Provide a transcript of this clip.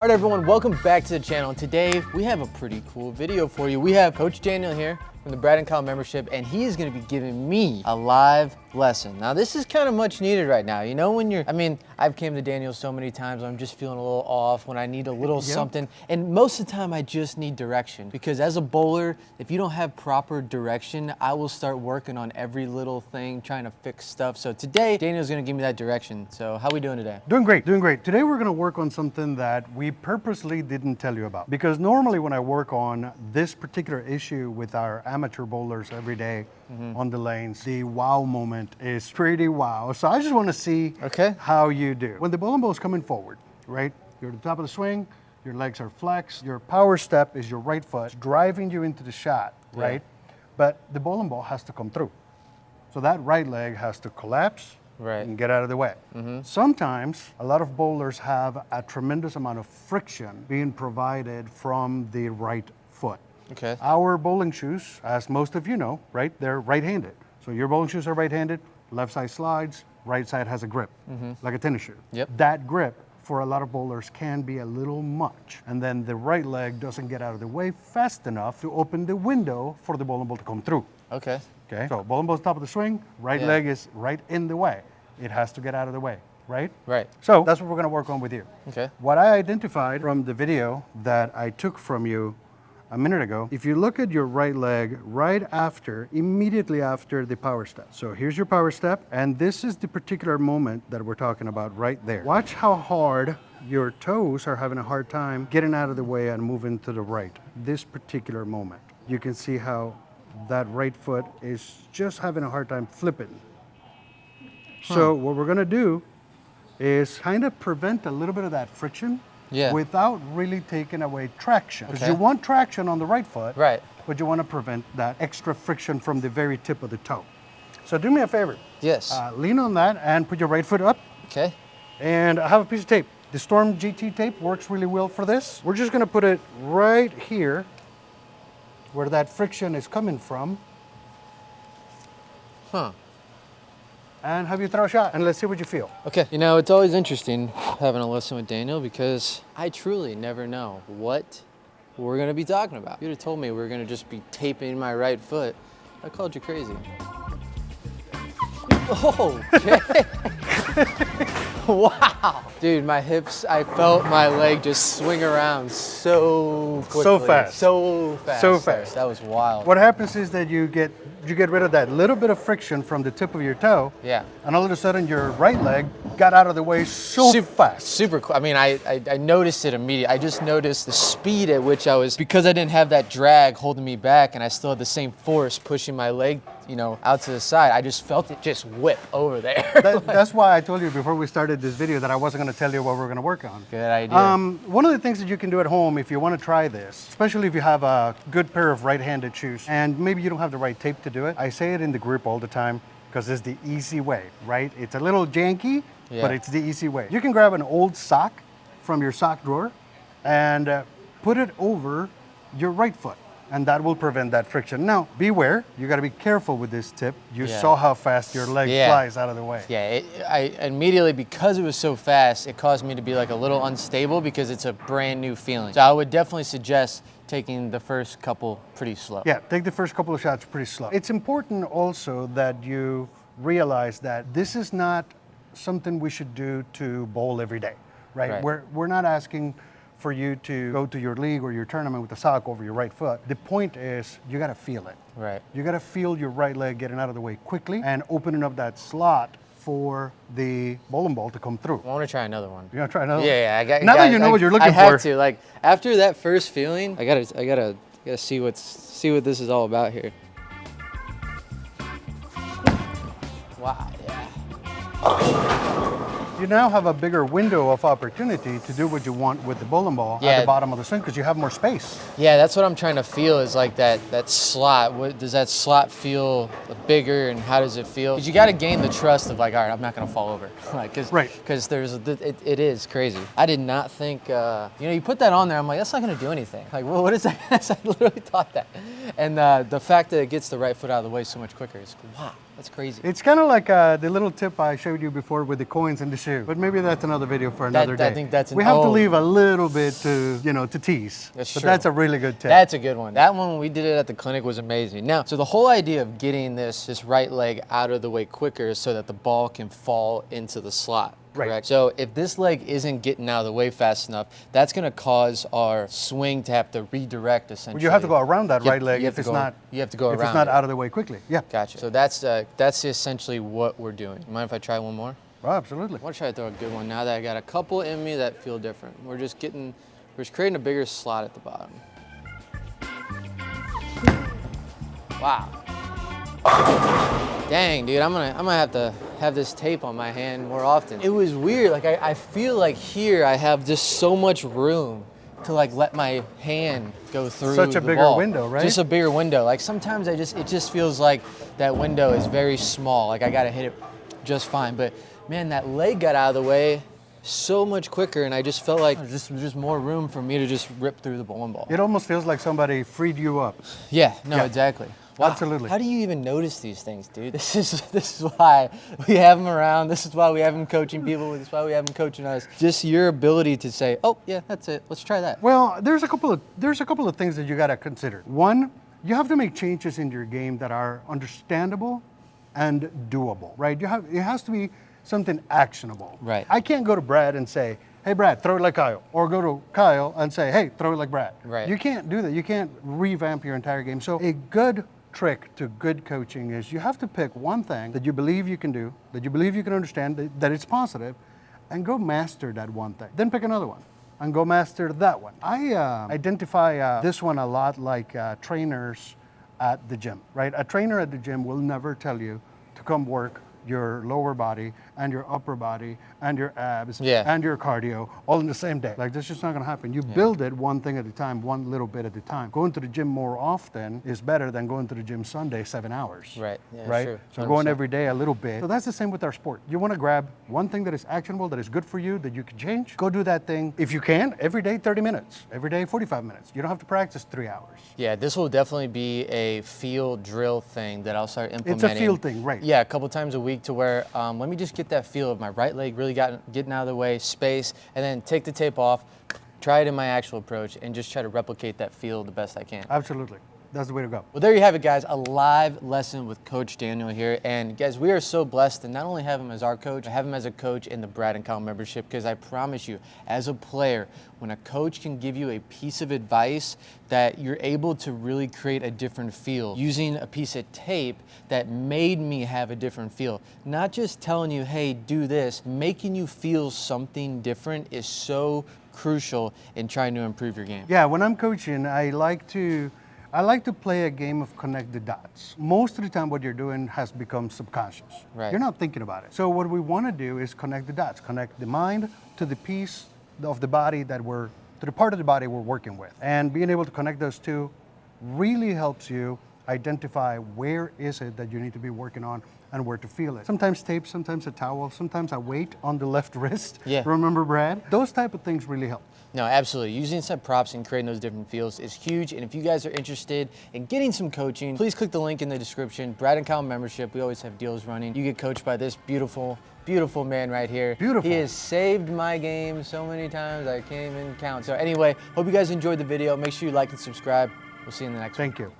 All right, everyone, welcome back to the channel. Today, we have a pretty cool video for you. We have Coach Daniel here from the Brad and Kyle membership, and he is gonna be giving me a live lesson. Now, this is kind of much needed right now. You know, when I've came to Daniel so many times, I'm just feeling a little off when I need a little something. And most of the time, I just need direction. Because as a bowler, if you don't have proper direction, I will start working on every little thing, trying to fix stuff. So today, Daniel's gonna give me that direction. So how we doing today? Doing great, doing great. Today we're gonna work on something that we purposely didn't tell you about. Because normally when I work on this particular issue with our amateur bowlers every day on the lanes, the wow moment is pretty wow. So I just wanna see how you do. When the bowling ball is coming forward, right? You're at the top of the swing, your legs are flexed, your power step is your right foot driving you into the shot, right? But the bowling ball has to come through. So that right leg has to collapse, and get out of the way. Sometimes a lot of bowlers have a tremendous amount of friction being provided from the right foot. Our bowling shoes, as most of you know, right, they're right-handed. So your bowling shoes are right-handed, left side slides, right side has a grip, like a tennis shoe. That grip for a lot of bowlers can be a little much. And then the right leg doesn't get out of the way fast enough to open the window for the bowling ball to come through. Okay, so bowling ball's top of the swing, right leg is right in the way. It has to get out of the way, right? So that's what we're gonna work on with you. What I identified from the video that I took from you a minute ago, if you look at your right leg right after, immediately after the power step. So here's your power step, and this is the particular moment that we're talking about right there. Watch how hard your toes are having a hard time getting out of the way and moving to the right. This particular moment. You can see how that right foot is just having a hard time flipping. So what we're gonna do is kind of prevent a little bit of that friction without really taking away traction. Because you want traction on the right foot, but you want to prevent that extra friction from the very tip of the toe. So do me a favor. Lean on that and put your right foot up. And I have a piece of tape. The Storm GT tape works really well for this. We're just going to put it right here where that friction is coming from. And have you throw a shot, and let's see what you feel. You know, it's always interesting having a lesson with Daniel because I truly never know what we're gonna be talking about. If you'd have told me we were gonna just be taping my right foot, I called you crazy. Wow. Dude, my hips, I felt my leg just swing around so quickly. So fast. So fast. So fast. That was wild. What happens is that you get rid of that little bit of friction from the tip of your toe. And all of a sudden your right leg got out of the way so fast. Super cool. I mean, I noticed it immediately. I just noticed the speed at which I was, because I didn't have that drag holding me back and I still had the same force pushing my leg, you know, out to the side. I just felt it just whip over there. That's why I told you before we started this video that I wasn't going to tell you what we're going to work on. Good idea. One of the things that you can do at home if you want to try this, especially if you have a good pair of right-handed shoes and maybe you don't have the right tape to do it, I say it in the group all the time because it's the easy way, right? It's a little janky, but it's the easy way. You can grab an old sock from your sock drawer and put it over your right foot, and that will prevent that friction. Now, beware, you gotta be careful with this tip. You saw how fast your leg flies out of the way. I immediately, because it was so fast, it caused me to be like a little unstable because it's a brand new feeling. So I would definitely suggest taking the first couple pretty slow. Take the first couple of shots pretty slow. It's important also that you realize that this is not something we should do to bowl every day, right? We're not asking for you to go to your league or your tournament with a sock over your right foot. The point is you gotta feel it. You gotta feel your right leg getting out of the way quickly and opening up that slot for the bowling ball to come through. I want to try another one. You want to try another one? I got. Now that you know what you're looking for. I have to. Like after that first feeling, I gotta see what this is all about here. Wow. You now have a bigger window of opportunity to do what you want with the bowling ball at the bottom of the swing because you have more space. That's what I'm trying to feel is like that slot. What does that slot feel bigger and how does it feel? Because you got to gain the trust of like, all right, I'm not going to fall over. Like, because it is crazy. I did not think, you know, you put that on there, I'm like, that's not going to do anything. Like, well, what is that? I literally thought that. And the fact that it gets the right foot out of the way so much quicker is wow. That's crazy. It's kind of like the little tip I showed you before with the coins in the shoe, but maybe that's another video for another day. I think that's we have to leave a little bit to, you know, to tease. That's but true. that's a really good tip. That's a good one. That one, when we did it at the clinic, was amazing. Now, so the whole idea of getting this right leg out of the way quicker is so that the ball can fall into the slot. Correct. Right. So if this leg isn't getting out of the way fast enough, that's going to cause our swing to have to redirect essentially. Well, you have to go around that right leg you if it's not. You have to go if around. it's not it. out of the way quickly. Yeah. Gotcha. So that's essentially what we're doing. Mind if I try one more? Oh, absolutely. I want to try to throw a good one now that I got a couple in me that feel different. We're just creating a bigger slot at the bottom. Wow. Dang, dude, I'm gonna have to have this tape on my hand more often. It was weird, like I feel like here I have just so much room to like let my hand go through Such a the bigger ball. window, right? Just a bigger window. Like sometimes it just feels like that window is very small. Like I gotta hit it just fine. But man, that leg got out of the way so much quicker, and I just felt like there's just more room for me to just rip through the bowling ball. It almost feels like somebody freed you up. Yeah, no, Yeah. exactly. Wow. Absolutely. How do you even notice these things, dude? This is why we have them around. This is why we have them coaching people. This is why we have them coaching us. Just your ability to say, oh yeah, that's it. Let's try that. Well, there's a couple of things that you got to consider. One, you have to make changes in your game that are understandable and doable, right? It has to be something actionable. Right. I can't go to Brad and say, hey Brad, throw it like Kyle, or go to Kyle and say, hey, throw it like Brad. Right. You can't do that. You can't revamp your entire game. So a good trick to good coaching is you have to pick one thing that you believe you can do, that you believe you can understand, that it's positive, and go master that one thing. Then pick another one and go master that one. I identify this one a lot like trainers at the gym, right? A trainer at the gym will never tell you to come work your lower body and your upper body and your abs and your cardio all in the same day. Like, that's just not gonna happen. You build it one thing at a time, one little bit at a time. Going to the gym more often is better than going to the gym Sunday 7 hours. Right, yeah, right? true. So going every day a little bit. So that's the same with our sport. You wanna grab one thing that is actionable, that is good for you, that you can change. Go do that thing. If you can, every day 30 minutes, every day 45 minutes. You don't have to practice 3 hours. Yeah, this will definitely be a field drill thing that I'll start implementing. It's a field thing, right? Yeah, a couple times a week to where let me just get that feel of my right leg really getting out of the way, space, and then take the tape off, try it in my actual approach, and just try to replicate that feel the best I can. Absolutely. That's the way to go. Well, there you have it, guys. A live lesson with Coach Daniel here. And guys, we are so blessed to not only have him as our coach, but have him as a coach in the Brad and Kyle membership, because I promise you, as a player, when a coach can give you a piece of advice that you're able to really create a different feel using a piece of tape that made me have a different feel. Not just telling you, hey, do this, making you feel something different is so crucial in trying to improve your game. Yeah, when I'm coaching, I like to play a game of connect the dots. Most of the time what you're doing has become subconscious. Right. You're not thinking about it. So what we want to do is connect the dots, connect the mind to the piece of the body to the part of the body we're working with. And being able to connect those two really helps you identify where is it that you need to be working on and where to feel it. Sometimes tape, sometimes a towel, sometimes a weight on the left wrist. Yeah. Remember, Brad? Those type of things really help. No, absolutely. Using some props and creating those different feels is huge. And if you guys are interested in getting some coaching, please click the link in the description. Brad and Kyle membership. We always have deals running. You get coached by this beautiful, beautiful man right here. Beautiful. He has saved my game so many times I can't even count. So anyway, hope you guys enjoyed the video. Make sure you like and subscribe. We'll see you in the next one. Thank you.